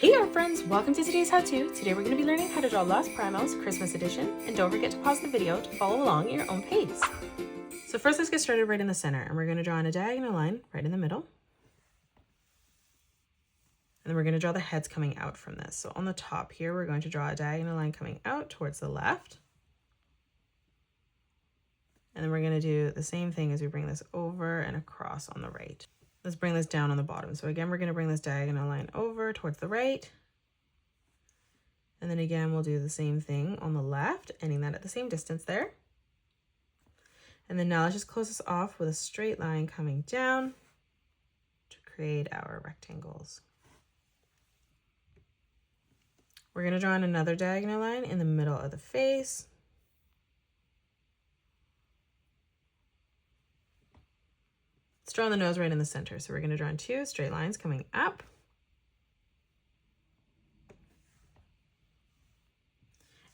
Hey art friends, welcome to today's how-to. Today we're going to be learning how to draw Lost Primos Christmas edition, and don't forget to pause the video to follow along at your own pace. So first let's get started right in the center, and we're going to draw in a diagonal line right in the middle. And then we're going to draw the heads coming out from this. So on the top here, we're going to draw a diagonal line coming out towards the left. And then we're going to do the same thing as we bring this over and across on the right. Let's bring this down on the bottom. So again, we're going to bring this diagonal line over towards the right. And then again, we'll do the same thing on the left, ending that at the same distance there. And then now let's just close this off with a straight line coming down to create our rectangles. We're going to draw in another diagonal line in the middle of the face. Let's draw the nose right in the center. So we're going to draw in two straight lines coming up.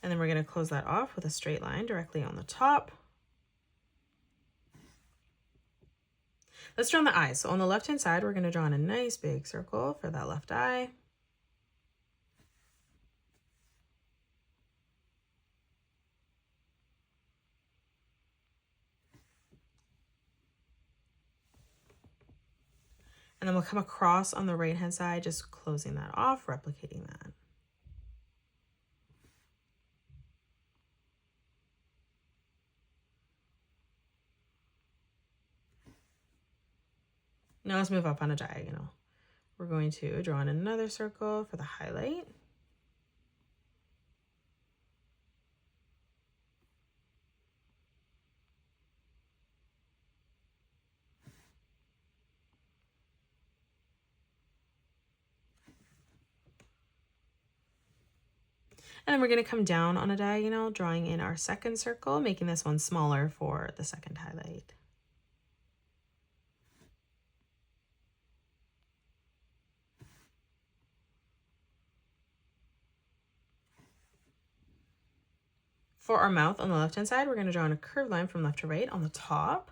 And then we're going to close that off with a straight line directly on the top. Let's draw on the eyes. So on the left-hand side, we're going to draw in a nice big circle for that left eye. And then we'll come across on the right-hand side, just closing that off, replicating that. Now let's move up on a diagonal. We're going to draw in another circle for the highlight. And then we're going to come down on a diagonal, drawing in our second circle, making this one smaller for the second highlight. For our mouth on the left-hand side, we're going to draw in a curved line from left to right on the top.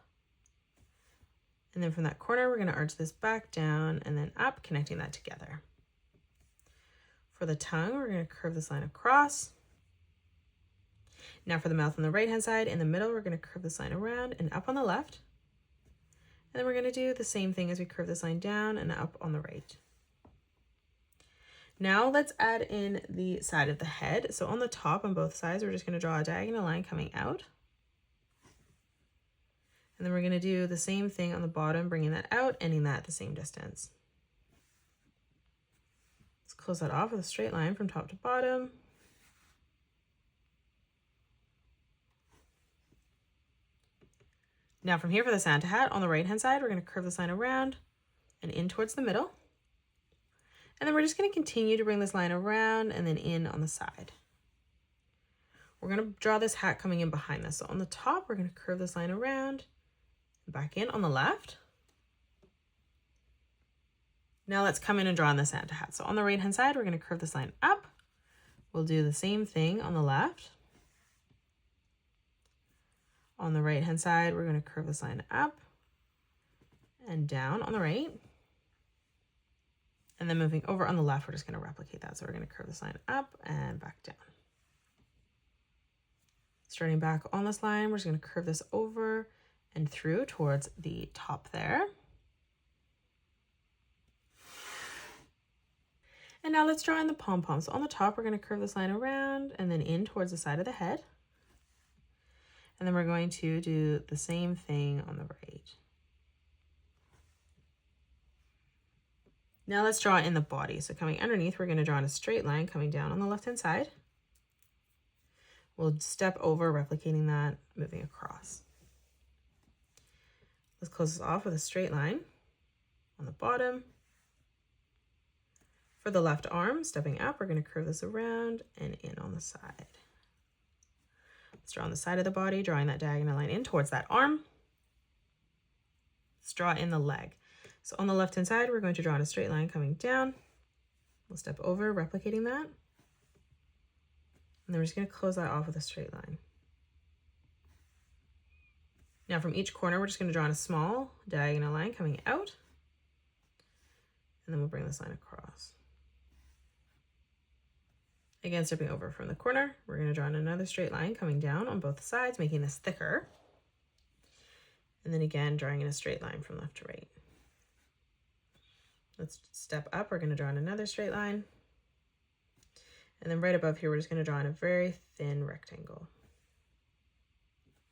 And then from that corner, we're going to arch this back down and then up, connecting that together. For the tongue, we're going to curve this line across. Now for the mouth on the right-hand side, in the middle, we're going to curve this line around and up on the left. And then we're going to do the same thing as we curve this line down and up on the right. Now let's add in the side of the head. So on the top on both sides, we're just going to draw a diagonal line coming out. And then we're going to do the same thing on the bottom, bringing that out, ending that at the same distance. Let's close that off with a straight line from top to bottom. Now from here for the Santa hat, on the right-hand side, we're going to curve this line around and in towards the middle. And then we're just going to continue to bring this line around and then in on the side. We're going to draw this hat coming in behind this. So on the top, we're going to curve this line around and back in on the left. Now let's come in and draw on the Santa hat. So on the right-hand side, we're going to curve this line up. We'll do the same thing on the left. On the right-hand side, we're going to curve this line up and down on the right. And then moving over on the left, we're just going to replicate that. So we're going to curve this line up and back down. Starting back on this line, we're just going to curve this over and through towards the top there. And now let's draw in the pom-pom. So on the top, we're going to curve this line around and then in towards the side of the head. And then we're going to do the same thing on the right. Now let's draw in the body. So coming underneath, we're going to draw in a straight line coming down on the left-hand side. We'll step over, replicating that, moving across. Let's close this off with a straight line on the bottom. For the left arm, stepping up, we're going to curve this around and in on the side. Let's draw on the side of the body, drawing that diagonal line in towards that arm. Let's draw in the leg. So on the left-hand side, we're going to draw in a straight line coming down. We'll step over, replicating that. And then we're just going to close that off with a straight line. Now from each corner, we're just going to draw in a small diagonal line coming out. And then we'll bring this line across. Again, stepping over from the corner, we're going to draw in another straight line coming down on both sides, making this thicker. And then again, drawing in a straight line from left to right. Let's step up, we're going to draw in another straight line. And then right above here, we're just going to draw in a very thin rectangle.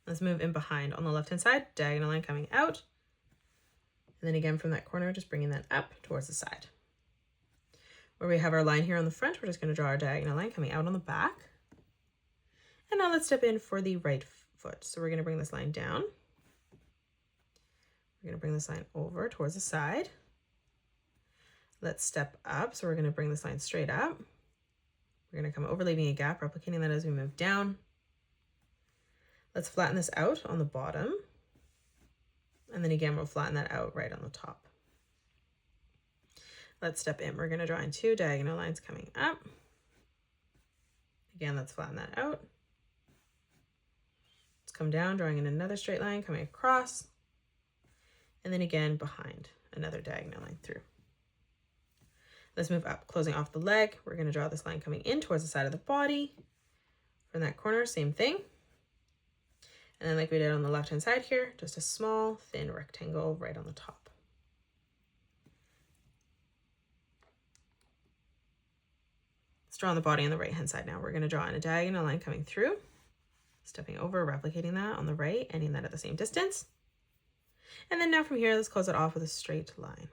Let's move in behind on the left-hand side, diagonal line coming out. And then again from that corner, just bringing that up towards the side. Where we have our line here on the front, we're just going to draw our diagonal line coming out on the back. And now let's step in for the right foot. So we're going to bring this line down. We're going to bring this line over towards the side. Let's step up. So we're going to bring this line straight up. We're going to come over, leaving a gap, replicating that as we move down. Let's flatten this out on the bottom. And then again, we'll flatten that out right on the top. Let's step in. We're going to draw in 2 diagonal lines coming up. Again, let's flatten that out. Let's come down, drawing in another straight line coming across. And then again, behind, another diagonal line through. Let's move up, closing off the leg. We're going to draw this line coming in towards the side of the body. From that corner, same thing. And then like we did on the left-hand side here, just a small, thin rectangle right on the top. Let's draw on the body on the right-hand side now. We're going to draw in a diagonal line coming through, stepping over, replicating that on the right, ending that at the same distance. And then now from here, let's close it off with a straight line.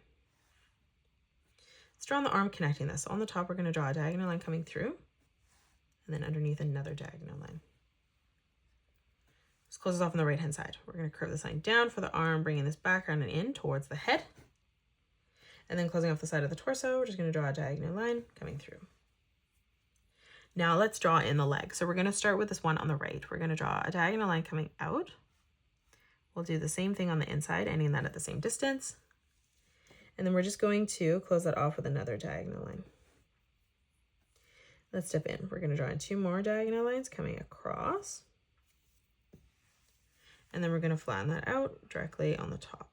Let's draw on the arm connecting this. On the top, we're going to draw a diagonal line coming through, and then underneath another diagonal line. Let's close this off on the right-hand side. We're going to curve this line down for the arm, bringing this back around and in towards the head. And then closing off the side of the torso, we're just going to draw a diagonal line coming through. Now let's draw in the leg. So we're going to start with this one on the right. We're going to draw a diagonal line coming out. We'll do the same thing on the inside, ending that at the same distance. And then we're just going to close that off with another diagonal line. Let's step in. We're going to draw in 2 more diagonal lines coming across. And then we're going to flatten that out directly on the top.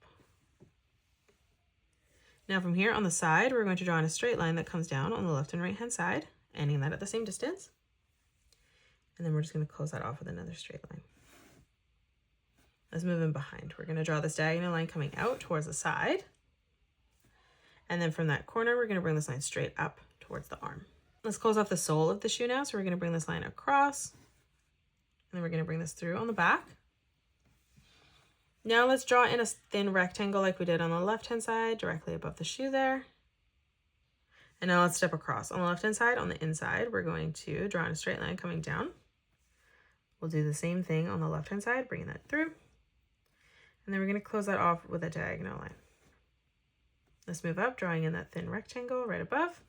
Now from here on the side, we're going to draw in a straight line that comes down on the left and right hand side, ending that at the same distance. And then we're just going to close that off with another straight line. Let's move in behind. We're going to draw this diagonal line coming out towards the side. And then from that corner, we're going to bring this line straight up towards the arm. Let's close off the sole of the shoe now. So we're going to bring this line across. And then we're going to bring this through on the back. Now let's draw in a thin rectangle like we did on the left-hand side, directly above the shoe there. And now let's step across. On the left-hand side, on the inside, we're going to draw in a straight line coming down. We'll do the same thing on the left-hand side, bringing that through. And then we're going to close that off with a diagonal line. Let's move up, drawing in that thin rectangle right above.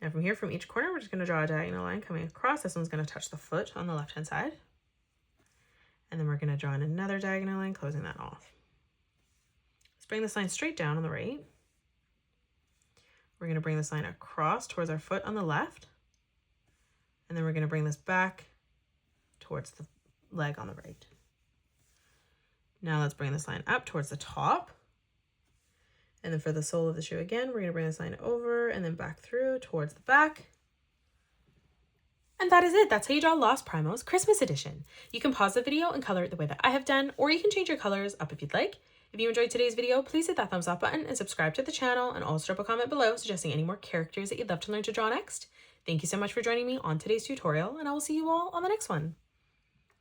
Now from here, from each corner, we're just going to draw a diagonal line coming across. This one's going to touch the foot on the left-hand side. And then we're going to draw in another diagonal line, closing that off. Let's bring this line straight down on the right. We're going to bring this line across towards our foot on the left. And then we're going to bring this back towards the leg on the right. Now let's bring this line up towards the top. And then for the sole of the shoe again, we're going to bring this line over and then back through towards the back. And that is it. That's how you draw Lost Primos Christmas edition. You can pause the video and color it the way that I have done, or you can change your colors up if you'd like. If you enjoyed today's video, please hit that thumbs up button and subscribe to the channel, and also drop a comment below suggesting any more characters that you'd love to learn to draw next. Thank you so much for joining me on today's tutorial, and I will see you all on the next one.